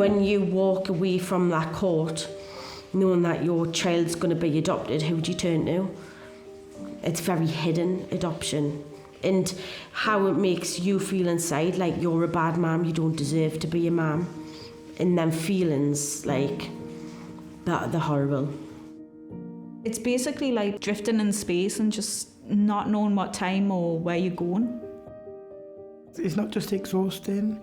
When you walk away from that court, knowing that your child's going to be adopted, who do you turn to? It's very hidden, adoption. And how it makes you feel inside, like you're a bad mum, you don't deserve to be a mum. And them feelings, like, that they're horrible. It's basically like drifting in space and just not knowing what time or where you're going. It's not just exhausting,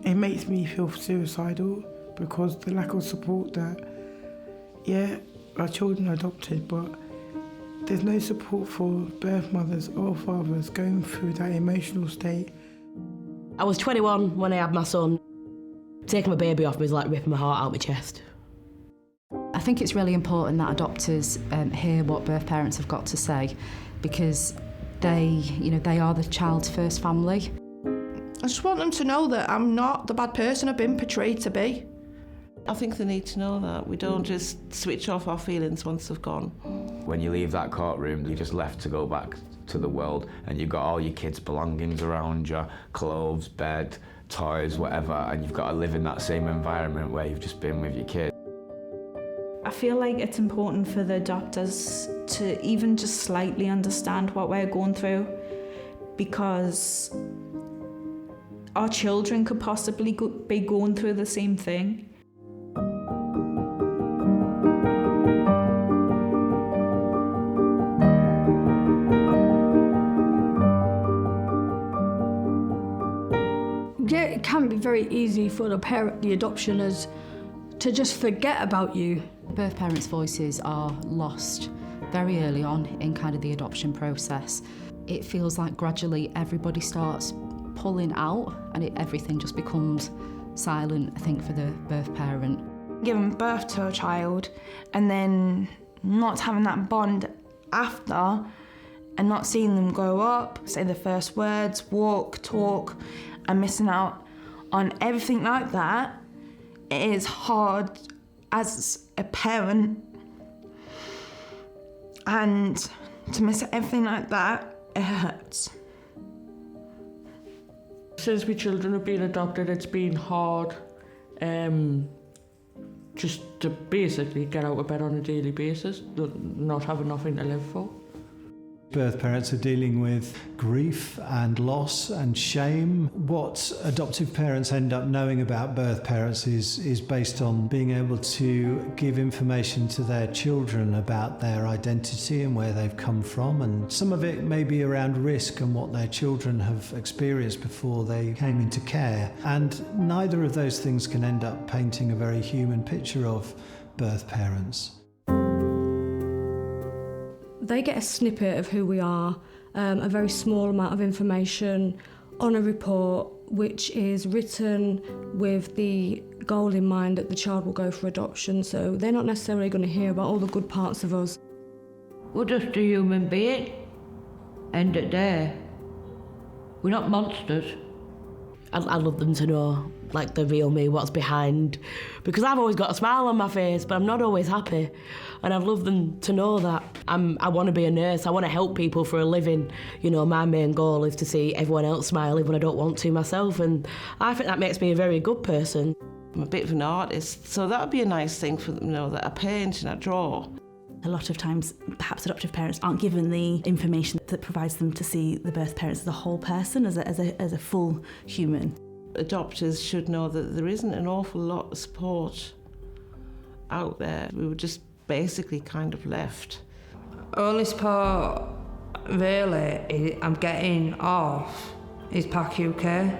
it makes me feel suicidal because the lack of support that, yeah, our children are adopted, but there's no support for birth mothers or fathers going through that emotional state. I was 21 when I had my son. Taking my baby off me was like ripping my heart out my chest. I think it's really important that adopters hear what birth parents have got to say, because they are the child's first family. I just want them to know that I'm not the bad person I've been portrayed to be. I think they need to know that. We don't just switch off our feelings once they've gone. When you leave that courtroom, you're just left to go back to the world, and you've got all your kids' belongings around you, clothes, bed, toys, whatever, and you've got to live in that same environment where you've just been with your kid. I feel like it's important for the adopters to even just slightly understand what we're going through, because our children could possibly be going through the same thing. Yeah, it can be very easy for the adoptioners to just forget about you. Birth parents' voices are lost very early on in kind of the adoption process. It feels like gradually everybody starts pulling out and everything just becomes silent, I think, for the birth parent. Giving birth to a child and then not having that bond after and not seeing them grow up, say the first words, walk, talk, and missing out on everything like that, it is hard as a parent, and to miss everything like that, it hurts. Since my children have been adopted, it's been hard just to basically get out of bed on a daily basis, not having nothing to live for. Birth parents are dealing with grief and loss and shame. What adoptive parents end up knowing about birth parents is based on being able to give information to their children about their identity and where they've come from, and some of it may be around risk and what their children have experienced before they came into care. And neither of those things can end up painting a very human picture of birth parents. They get a snippet of who we are, a very small amount of information on a report which is written with the goal in mind that the child will go for adoption, so they're not necessarily going to hear about all the good parts of us. We're just a human being. End it there. We're not monsters. I love them to know, like, the real me, what's behind, because I've always got a smile on my face, but I'm not always happy, and I've loved them to know that I want to be a nurse, I want to help people for a living. You know, my main goal is to see everyone else smile even when I don't want to myself, and I think that makes me a very good person. I'm a bit of an artist, so that would be a nice thing for them to know, that I paint and I draw. A lot of times, perhaps adoptive parents aren't given the information that provides them to see the birth parents as a whole person, as a full human. Adopters should know that there isn't an awful lot of support out there. We were just basically kind of left. Only support, really, I'm getting off is PAC-UK.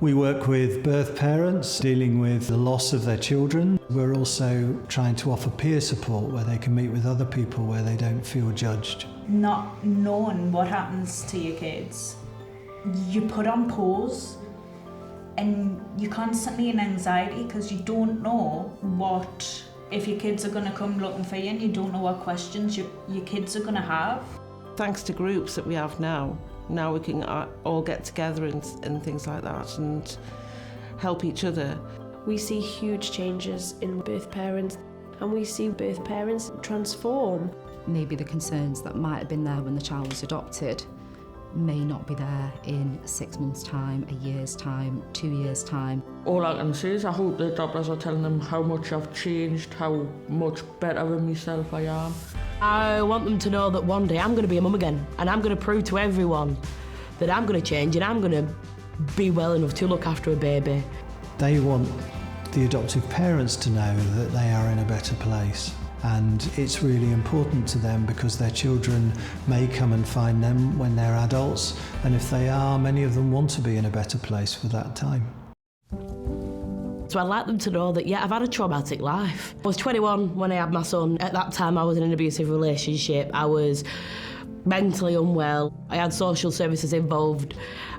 We work with birth parents dealing with the loss of their children. We're also trying to offer peer support where they can meet with other people where they don't feel judged. Not knowing what happens to your kids, you put on pause and you're constantly in anxiety because you don't know what, if your kids are going to come looking for you, and you don't know what questions your kids are going to have. Thanks to groups that we have now we can all get together and things like that and help each other. We see huge changes in birth parents, and we see birth parents transform. Maybe the concerns that might have been there when the child was adopted may not be there in 6 months' time, a year's time, 2 years' time. All I can say is I hope the adopters are telling them how much I've changed, how much better of myself I am. I want them to know that one day I'm going to be a mum again, and I'm going to prove to everyone that I'm going to change and I'm going to be well enough to look after a baby. They want the adoptive parents to know that they are in a better place. And it's really important to them because their children may come and find them when they're adults, and if they are, many of them want to be in a better place for that time. So I'd like them to know that, yeah, I've had a traumatic life. I was 21 when I had my son. At that time, I was in an abusive relationship. I was mentally unwell. I had social services involved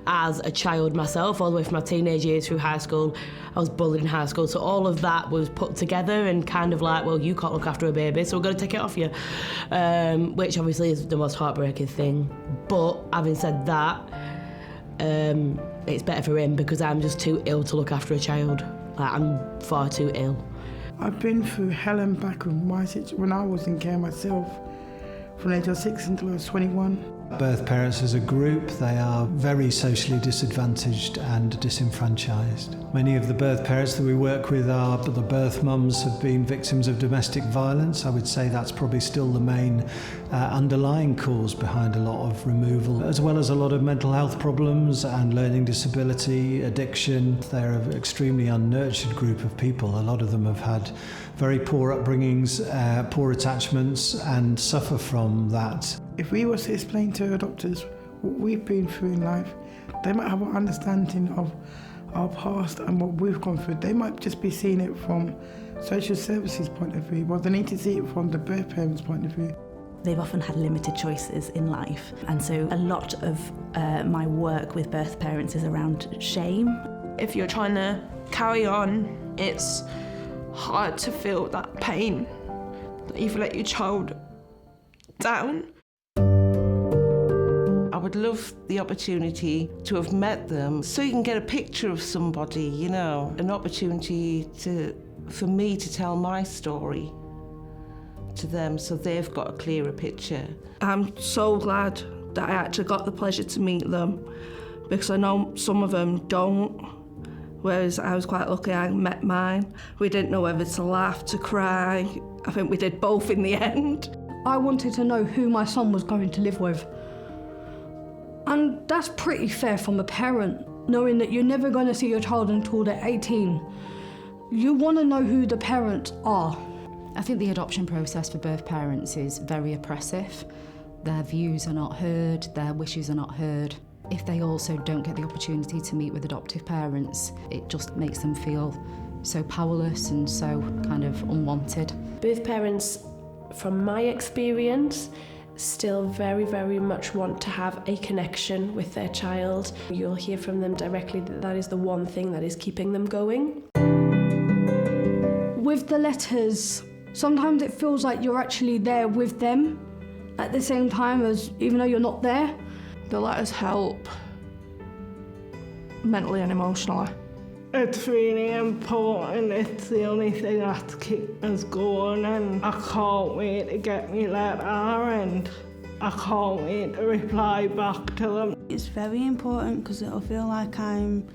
as a child myself, all the way from my teenage years through high school. I was bullied in high school, so all of that was put together and kind of like, well, you can't look after a baby, so we're going to take it off you, which obviously is the most heartbreaking thing. But having said that, it's better for him because I'm just too ill to look after a child. Like, I'm far too ill. I've been through hell and back with my situation when I was in care myself, from the age of 6 until I was 21. Birth parents as a group, they are very socially disadvantaged and disenfranchised. Many of the birth parents that we work with are the birth mums have been victims of domestic violence. I would say that's probably still the main underlying cause behind a lot of removal, as well as a lot of mental health problems and learning disability, addiction. They're an extremely unnurtured group of people. A lot of them have had very poor upbringings, poor attachments, and suffer from that. If we were to explain to adopters what we've been through in life, they might have an understanding of our past and what we've gone through. They might just be seeing it from social services point of view, but they need to see it from the birth parents' point of view. They've often had limited choices in life, and so a lot of my work with birth parents is around shame. If you're trying to carry on, it's hard to feel that pain that you've let your child down. I would love the opportunity to have met them so you can get a picture of somebody, you know, an opportunity for me to tell my story to them so they've got a clearer picture. I'm so glad that I actually got the pleasure to meet them, because I know some of them don't, whereas I was quite lucky I met mine. We didn't know whether to laugh, to cry. I think we did both in the end. I wanted to know who my son was going to live with. And that's pretty fair from a parent, knowing that you're never going to see your child until they're 18. You want to know who the parents are. I think the adoption process for birth parents is very oppressive. Their views are not heard, their wishes are not heard. If they also don't get the opportunity to meet with adoptive parents, it just makes them feel so powerless and so kind of unwanted. Birth parents, from my experience, still very, very much want to have a connection with their child. You'll hear from them directly that that is the one thing that is keeping them going. With the letters, sometimes it feels like you're actually there with them at the same time as, even though you're not there. The letters help mentally and emotionally. It's really important. It's the only thing that's keeping us going, and I can't wait to get my letter, and I can't wait to reply back to them. It's very important because it'll feel like I'm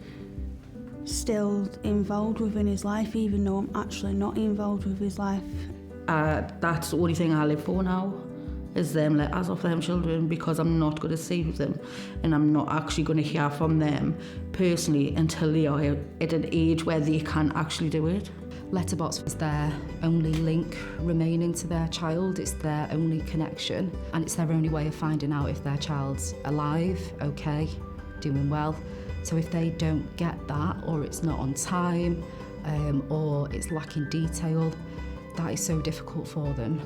still involved within his life, even though I'm actually not involved with his life. That's the only thing I live for now, is them letters of them children, because I'm not going to see them and I'm not actually going to hear from them personally until they are at an age where they can actually do it. Letterbox is their only link remaining to their child, it's their only connection, and it's their only way of finding out if their child's alive, okay, doing well. So if they don't get that, or it's not on time, or it's lacking detail, that is so difficult for them.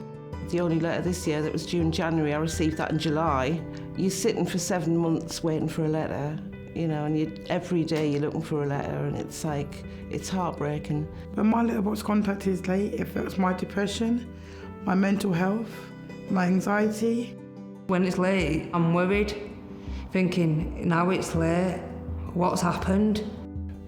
The only letter this year that was due in January, I received that in July. You're sitting for 7 months waiting for a letter, you know, and every day you're looking for a letter, and it's like, it's heartbreaking. When my letterbox contact is late, it affects my depression, my mental health, my anxiety. When it's late, I'm worried, thinking, now it's late, what's happened?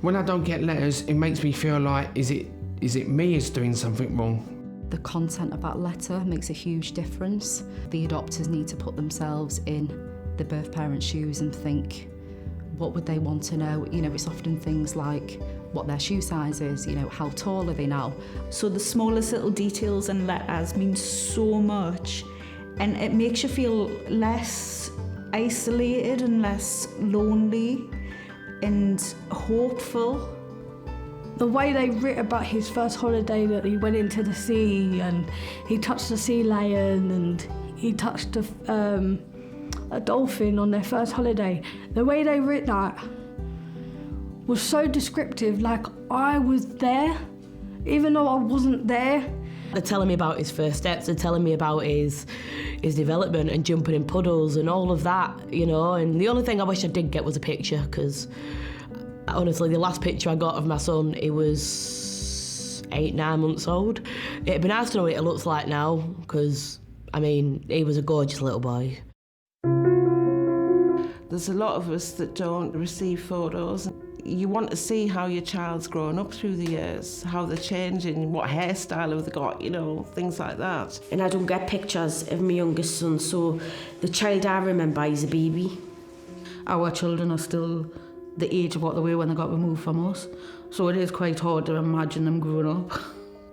When I don't get letters, it makes me feel like, is it me who's doing something wrong? The content of that letter makes a huge difference. The adopters need to put themselves in the birth parent's shoes and think, what would they want to know? You know, it's often things like what their shoe size is, you know, how tall are they now? So the smallest little details and letters mean so much, and it makes you feel less isolated and less lonely and hopeful. The way they writ about his first holiday, that he went into the sea and he touched the sea lion and he touched a dolphin on their first holiday. The way they writ that was so descriptive, like I was there, even though I wasn't there. They're telling me about his first steps, they're telling me about his development and jumping in puddles and all of that, you know, and the only thing I wish I did get was a picture, because honestly, the last picture I got of my son, he was 8-9 months old. It'd be nice to know what it looks like now, because, I mean, he was a gorgeous little boy. There's a lot of us that don't receive photos. You want to see how your child's grown up through the years, how they're changing, what hairstyle have they got, you know, things like that. And I don't get pictures of my youngest son, so the child I remember is a baby. Our children are still the age of what they were when they got removed from us, so it is quite hard to imagine them growing up.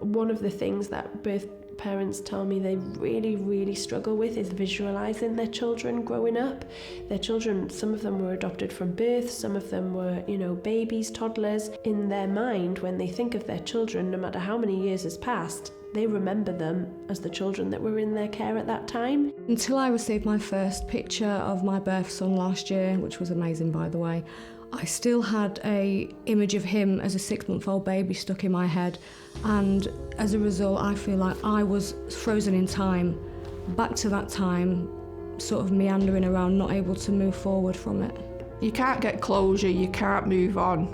One of the things that both parents tell me they really, really struggle with is visualising their children growing up. Their children, some of them were adopted from birth, some of them were, you know, babies, toddlers. In their mind, when they think of their children, no matter how many years has passed, they remember them as the children that were in their care at that time. Until I received my first picture of my birth son last year, which was amazing by the way, I still had an image of him as a 6-month-old baby stuck in my head, and as a result I feel like I was frozen in time, back to that time, sort of meandering around, not able to move forward from it. You can't get closure, you can't move on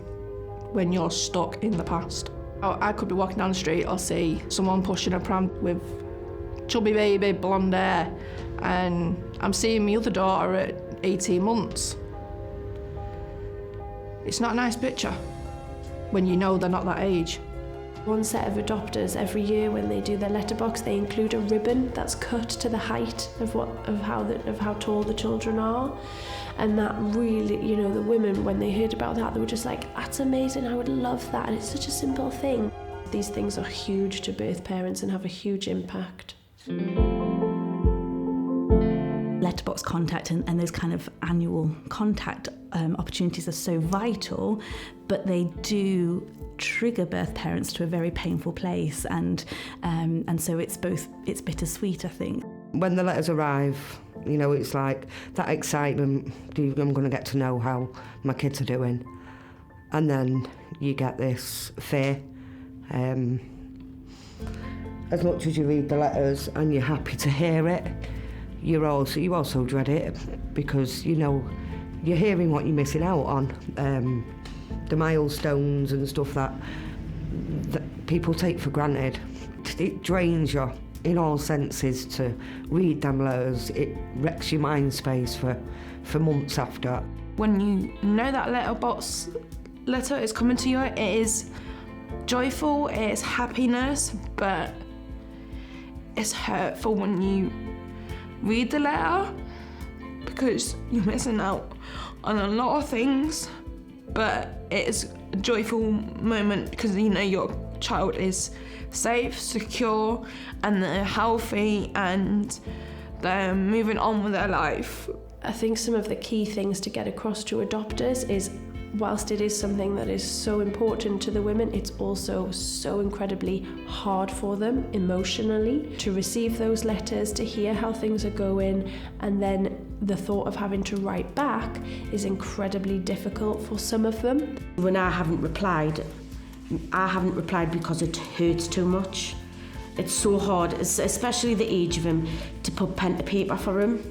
when you're stuck in the past. I could be walking down the street, I'll see someone pushing a pram with chubby baby, blonde hair, and I'm seeing my other daughter at 18 months. It's not a nice picture when you know they're not that age. One set of adopters every year, when they do their letterbox, they include a ribbon that's cut to the height of how tall the children are, and that really, you know, the women, when they heard about that, they were just like, "That's amazing! I would love that!" And it's such a simple thing. These things are huge to birth parents and have a huge impact. Letterbox contact and those kind of annual contact opportunities are so vital, but they do trigger birth parents to a very painful place, and so it's bittersweet, I think. When the letters arrive, you know, it's like that excitement, I'm going to get to know how my kids are doing, and then you get this fear. As much as you read the letters and you're happy to hear it, you also dread it, because you know you're hearing what you're missing out on, the milestones and stuff that people take for granted. It drains you in all senses to read them letters. It wrecks your mind space for months after. When you know that letterbox letter is coming to you, it is joyful, it's happiness, but it's hurtful when you read the letter, because you're missing out on a lot of things, but it's a joyful moment because you know your child is safe, secure, and they're healthy and they're moving on with their life. I think some of the key things to get across to adopters is, whilst it is something that is so important to the women, it's also so incredibly hard for them emotionally to receive those letters, to hear how things are going, and then the thought of having to write back is incredibly difficult for some of them. When I haven't replied because it hurts too much. It's so hard, especially the age of him, to put pen to paper for him.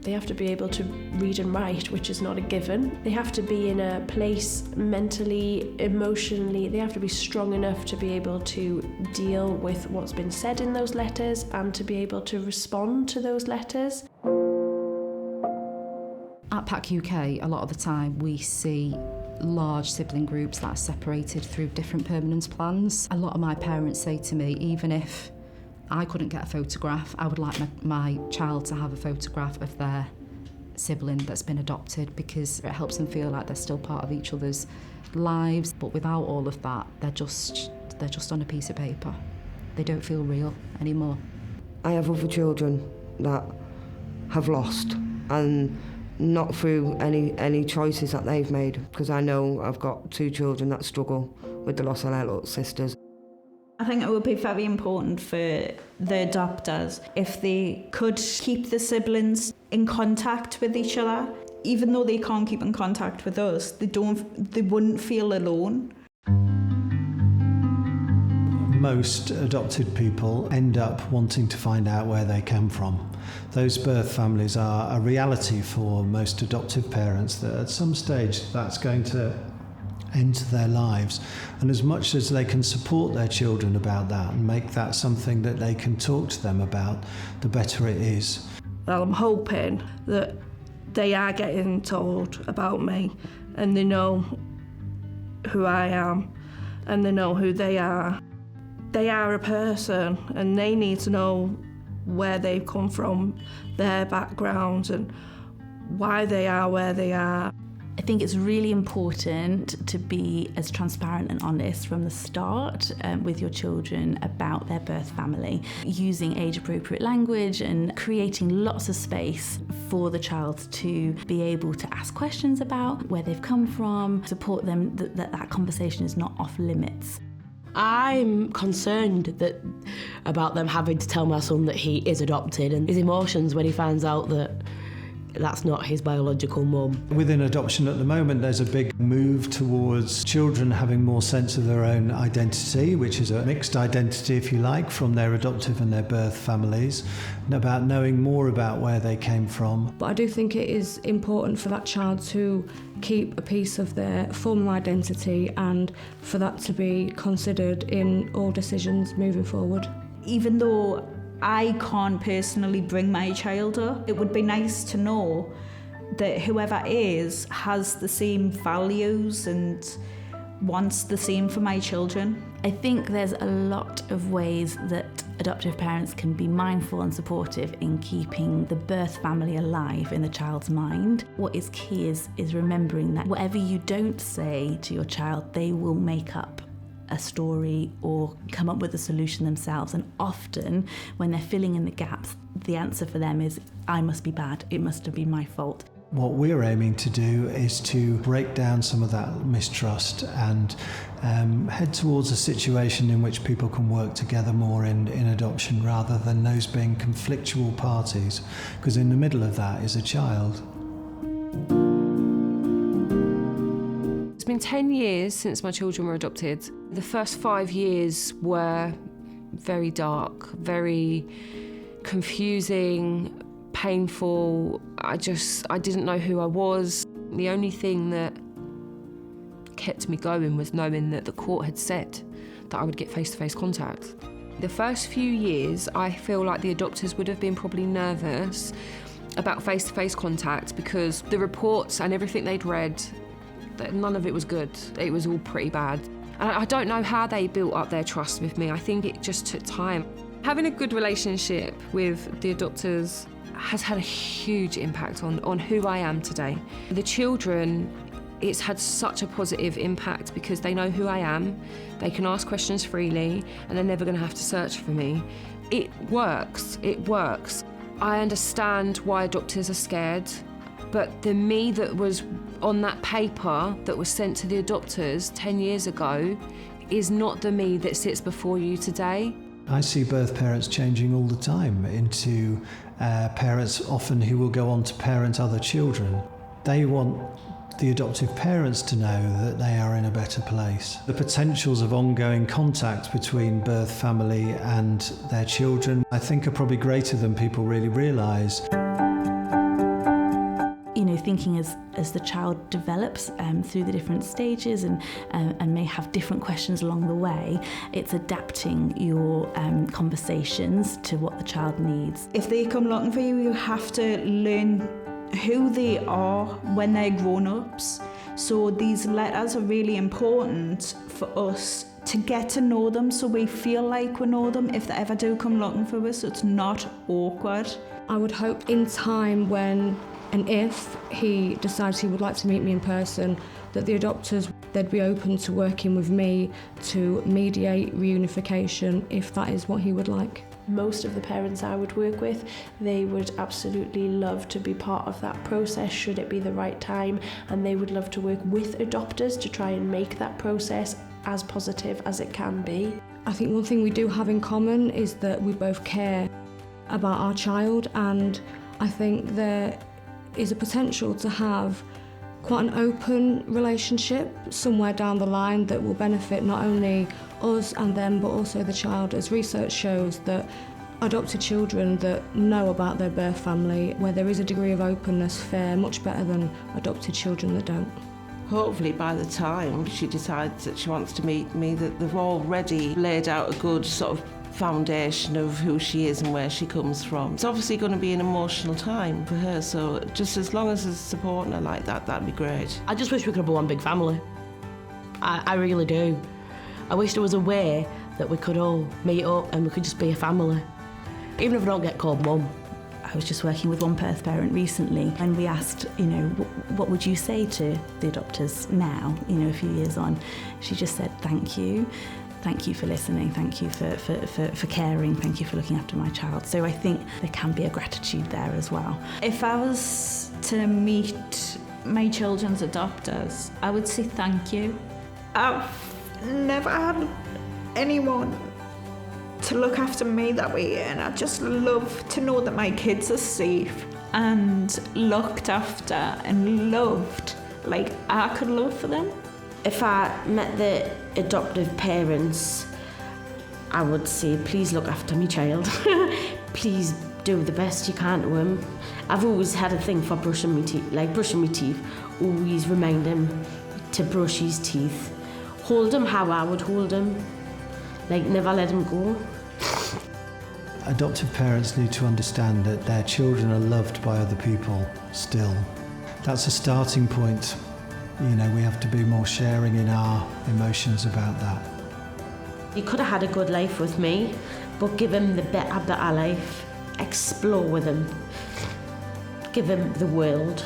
They have to be able to read and write, which is not a given. They have to be in a place mentally, emotionally, they have to be strong enough to be able to deal with what's been said in those letters and to be able to respond to those letters. At PAC-UK, a lot of the time we see large sibling groups that are separated through different permanence plans. A lot of my parents say to me, even if I couldn't get a photograph, I would like my child to have a photograph of their sibling that's been adopted, because it helps them feel like they're still part of each other's lives. But without all of that, they're just on a piece of paper. They don't feel real anymore. I have other children that have lost, and not through any choices that they've made, because I know I've got 2 children that struggle with the loss of their little sisters. I think it would be very important for the adopters if they could keep the siblings in contact with each other. Even though they can't keep in contact with us, they wouldn't feel alone. Most adopted people end up wanting to find out where they come from. Those birth families are a reality for most adoptive parents, that at some stage that's going to enter their lives. And as much as they can support their children about that and make that something that they can talk to them about, the better it is. Well, I'm hoping that they are getting told about me, and they know who I am, and they know who they are. They are a person, and they need to know where they've come from, their backgrounds, and why they are where they are. I think it's really important to be as transparent and honest from the start with your children about their birth family, using age-appropriate language and creating lots of space for the child to be able to ask questions about where they've come from, support them that conversation is not off limits. I'm concerned about them having to tell my son that he is adopted, and his emotions when he finds out that that's not his biological mum. Within adoption at the moment, there's a big move towards children having more sense of their own identity, which is a mixed identity, if you like, from their adoptive and their birth families, and about knowing more about where they came from. But I do think it is important for that child to keep a piece of their formal identity, and for that to be considered in all decisions moving forward. Even though I can't personally bring my child up, it would be nice to know that whoever is has the same values and wants the same for my children. I think there's a lot of ways that adoptive parents can be mindful and supportive in keeping the birth family alive in the child's mind. What is key is remembering that whatever you don't say to your child, they will make up a story or come up with a solution themselves. And often when they're filling in the gaps, the answer for them is, I must be bad, it must have been my fault. What we're aiming to do is to break down some of that mistrust and head towards a situation in which people can work together more in adoption, rather than those being conflictual parties, because in the middle of that is a child. It's been 10 years since my children were adopted. The first 5 years were very dark, very confusing, painful. I didn't know who I was. The only thing that kept me going was knowing that the court had said that I would get face-to-face contact. The first few years, I feel like the adopters would have been probably nervous about face-to-face contact, because the reports and everything they'd read, none of it was good. It was all pretty bad. And I don't know how they built up their trust with me. I think it just took time. Having a good relationship with the adopters has had a huge impact on who I am today. The children, it's had such a positive impact because they know who I am, they can ask questions freely, and they're never going to have to search for me. It works. I understand why adopters are scared, but the me that was on that paper that was sent to the adopters 10 years ago is not the me that sits before you today. I see birth parents changing all the time into parents often who will go on to parent other children. They want the adoptive parents to know that they are in a better place. The potentials of ongoing contact between birth family and their children, I think, are probably greater than people really realise. You know, thinking as the child develops through the different stages and may have different questions along the way, it's adapting your conversations to what the child needs. If they come looking for you, you have to learn who they are when they're grown-ups. So these letters are really important for us to get to know them, so we feel like we know them if they ever do come looking for us, so it's not awkward. I would hope in time, when And if he decides he would like to meet me in person, that the adopters, they'd be open to working with me to mediate reunification if that is what he would like. Most of the parents I would work with, they would absolutely love to be part of that process should it be the right time, and they would love to work with adopters to try and make that process as positive as it can be. I think one thing we do have in common is that we both care about our child, and I think there is a potential to have quite an open relationship somewhere down the line that will benefit not only us and them but also the child, as research shows that adopted children that know about their birth family, where there is a degree of openness, fare much better than adopted children that don't. Hopefully by the time she decides that she wants to meet me, that they've already laid out a good sort of foundation of who she is and where she comes from. It's obviously going to be an emotional time for her, so just as long as there's supporting her like that, that'd be great. I just wish we could have one big family. I really do. I wish there was a way that we could all meet up and we could just be a family. Even if I don't get called mum. I was just working with one birth parent recently, and we asked, what would you say to the adopters now, a few years on? She just said, thank you. Thank you for listening, thank you for caring, thank you for looking after my child. So I think there can be a gratitude there as well. If I was to meet my children's adopters, I would say thank you. I've never had anyone to look after me that way, and I just love to know that my kids are safe and looked after and loved like I could love for them. If I met the adoptive parents, I would say, please look after my child. Please do the best you can to him. I've always had a thing for brushing my teeth. Always remind him to brush his teeth. Hold him how I would hold him. Never let him go. Adoptive parents need to understand that their children are loved by other people still. That's a starting point. We have to be more sharing in our emotions about that. He could have had a good life with me, but give him the better life. Explore with him. Give him the world.